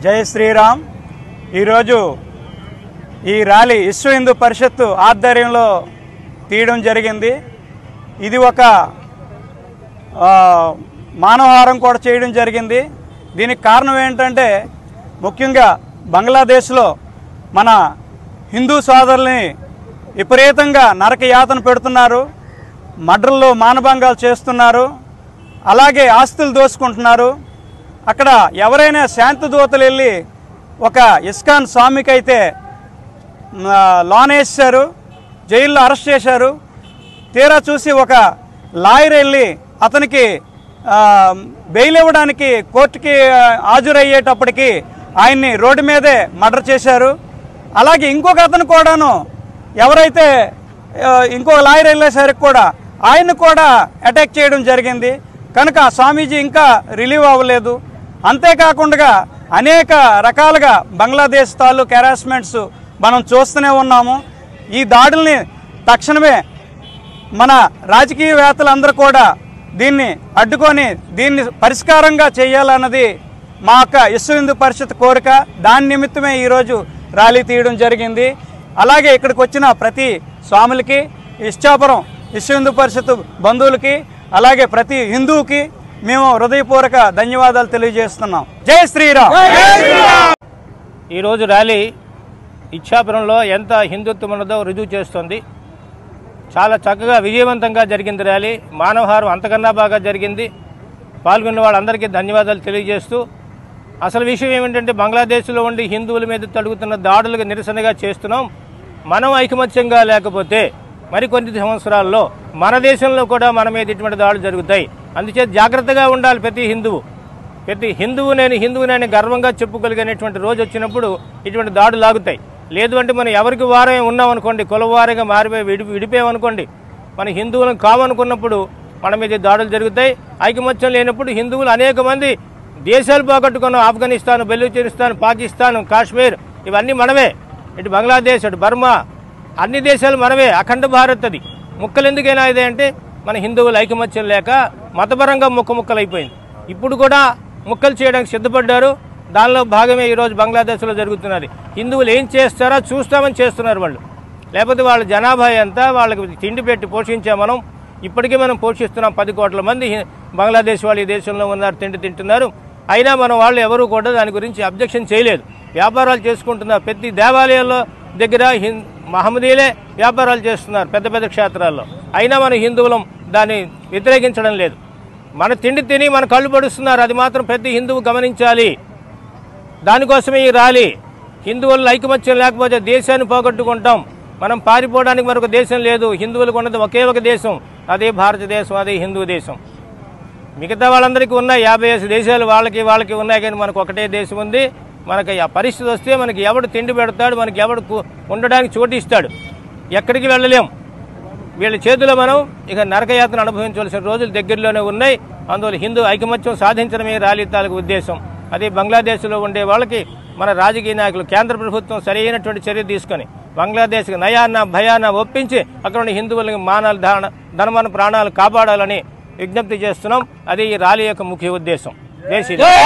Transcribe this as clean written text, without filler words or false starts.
జై శ్రీరామ్. ఈరోజు ఈ ర్యాలీ విశ్వ హిందూ పరిషత్తు ఆధ్వర్యంలో తీయడం జరిగింది. ఇది ఒక మానవహారం కూడా చేయడం జరిగింది. దీనికి కారణం ఏంటంటే ముఖ్యంగా బంగ్లాదేశ్లో మన హిందూ సోదరుల్ని విపరీతంగా నరక యాతన పెడుతున్నారు, మర్డర్లు మానభంగాలు చేస్తున్నారు, అలాగే ఆస్తులు దోసుకుంటున్నారు. అక్కడ ఎవరైనా శాంతి దూతలు వెళ్ళి ఒక ఇస్కాన్ స్వామికి అయితే లోనేసారు, జైల్లో అరెస్ట్ చేశారు. తీరా చూసి ఒక లాయర్ వెళ్ళి అతనికి బెయిల్ ఇవ్వడానికి కోర్టుకి హాజరయ్యేటప్పటికి ఆయన్ని రోడ్డు మీదే మర్డర్ చేశారు. అలాగే ఇంకొక అతను కూడాను ఎవరైతే ఇంకొక లాయర్ వెళ్ళేసరికి కూడా ఆయన్ని కూడా అటాక్ చేయడం జరిగింది. కనుక స్వామీజీ ఇంకా రిలీవ్ అవ్వలేదు. అంతేకాకుండా అనేక రకాలుగా బంగ్లాదేశ్ తాలూకు హెరాస్మెంట్స్ మనం చూస్తూనే ఉన్నాము. ఈ దాడుల్ని తక్షణమే మన రాజకీయవేత్తలందరూ కూడా దీన్ని అడ్డుకొని దీన్ని పరిష్కారంగా చేయాలన్నది మా యొక్క విశ్వ హిందూ పరిషత్ కోరిక. దాని నిమిత్తమే ఈరోజు ర్యాలీ తీయడం జరిగింది. అలాగే ఇక్కడికి వచ్చిన ప్రతి స్వాములకి, ఇచ్చాపురం విశ్వ హిందూ పరిషత్ బంధువులకి, అలాగే ప్రతి హిందువుకి మేము హృదయపూర్వక ధన్యవాదాలు తెలియజేస్తున్నాం. జై శ్రీరామ్. ఈరోజు ర్యాలీ ఇచ్చాపురంలో ఎంత హిందుత్వం ఉన్నదో రుజువు చేస్తుంది. చాలా చక్కగా విజయవంతంగా జరిగింది ర్యాలీ. మానవహారం అంతకన్నా బాగా జరిగింది. పాల్గొన్న వాళ్ళందరికీ ధన్యవాదాలు తెలియజేస్తూ, అసలు విషయం ఏమిటంటే బంగ్లాదేశ్లో ఉండి హిందువుల మీద తడుగుతున్న దాడులకు నిరసనగా చేస్తున్నాం. మనం ఐకమత్యంగా లేకపోతే మరికొన్ని సంవత్సరాల్లో మన దేశంలో కూడా మన మీద ఇటువంటి దాడులు జరుగుతాయి. అందుచేత జాగ్రత్తగా ఉండాలి ప్రతి హిందువునని గర్వంగా చెప్పుకోగలిగినటువంటి రోజు వచ్చినప్పుడు ఇటువంటి దాడులు లాగుతాయి. లేదు అంటే మనం ఎవరికి వారమే ఉన్నామనుకోండి, కులవారిగా మారిపోయి విడిపోయామనుకోండి, మన హిందువులను కామనుకున్నప్పుడు మన మీద దాడులు జరుగుతాయి. ఐకమత్యం లేనప్పుడు హిందువులు అనేక మంది దేశాలు పోగొట్టుకున్నాం. ఆఫ్ఘనిస్తాన్, బెలూచిస్తాన్, పాకిస్తాన్, కాశ్మీర్ ఇవన్నీ మనమే. ఇటు బంగ్లాదేశ్, అటు బర్మా అన్ని దేశాలు మనమే. అఖండ భారత్ అది. ముక్కలు ఎందుకైనా ఇదే అంటే మన హిందువులు ఐకమత్యం లేక మతపరంగా ముక్కలైపోయింది. ఇప్పుడు కూడా ముక్కలు చేయడానికి సిద్ధపడ్డారు. దానిలో భాగమే ఈరోజు బంగ్లాదేశ్లో జరుగుతున్నది. హిందువులు ఏం చేస్తారో చూస్తామని చేస్తున్నారు వాళ్ళు. లేకపోతే వాళ్ళ జనాభా ఎంత, వాళ్ళకి తిండి పెట్టి పోషించాం మనం. ఇప్పటికీ మనం పోషిస్తున్నాం. 10 కోట్ల మంది బంగ్లాదేశ్ వాళ్ళు ఈ దేశంలో ఉన్నారు, తింటున్నారు. అయినా మన వాళ్ళు ఎవరు కూడా దాని గురించి అబ్జెక్షన్ చేయలేదు. వ్యాపారాలు చేసుకుంటున్నారు. ప్రతి దేవాలయాల్లో దగ్గర మహమ్మదీలే వ్యాపారాలు చేస్తున్నారు పెద్ద పెద్ద క్షేత్రాల్లో. అయినా మన హిందువులం దాన్ని వ్యతిరేకించడం లేదు. మన తిండి తిని మన కళ్ళు పడుస్తున్నారు. అది మాత్రం ప్రతి హిందువు గమనించాలి. దానికోసమే ఈ ర్యాలీ. హిందువుల ఐకమత్యం లేకపోతే దేశాన్ని పోగొట్టుకుంటాం. మనం పారిపోవడానికి మరొక దేశం లేదు. హిందువులకు ఉన్నది ఒకే ఒక దేశం, అదే భారతదేశం, అదే హిందూ దేశం. మిగతా వాళ్ళందరికీ ఉన్నాయి 55 దేశాలు, వాళ్ళకి ఉన్నాయి. కానీ మనకు ఒకటే దేశం ఉంది. మనకి ఆ పరిస్థితి వస్తే మనకి ఎవడు తిండి పెడతాడు, మనకి ఎవడు ఉండడానికి చోటు ఇస్తాడు, ఎక్కడికి వెళ్ళలేం. వీళ్ళ చేతిలో మనం ఇక నరకయాత్ర అనుభవించవలసిన రోజులు దగ్గరలోనే ఉన్నాయి. అందువల్ల హిందూ ఐకమత్యం సాధించడమే ర్యాలీ తాలూకు ఉద్దేశం. అదే బంగ్లాదేశ్లో ఉండే వాళ్ళకి మన రాజకీయ నాయకులు కేంద్ర ప్రభుత్వం సరైనటువంటి చర్య తీసుకొని బంగ్లాదేశ్కి నయాన్న భయాన్న ఒప్పించి అక్కడ ఉన్న హిందువులకి మానాలు ధనమాన ప్రాణాలు కాపాడాలని విజ్ఞప్తి చేస్తున్నాం. అది ఈ ర్యాలీ యొక్క ముఖ్య ఉద్దేశం. జై శ్రీరామ్.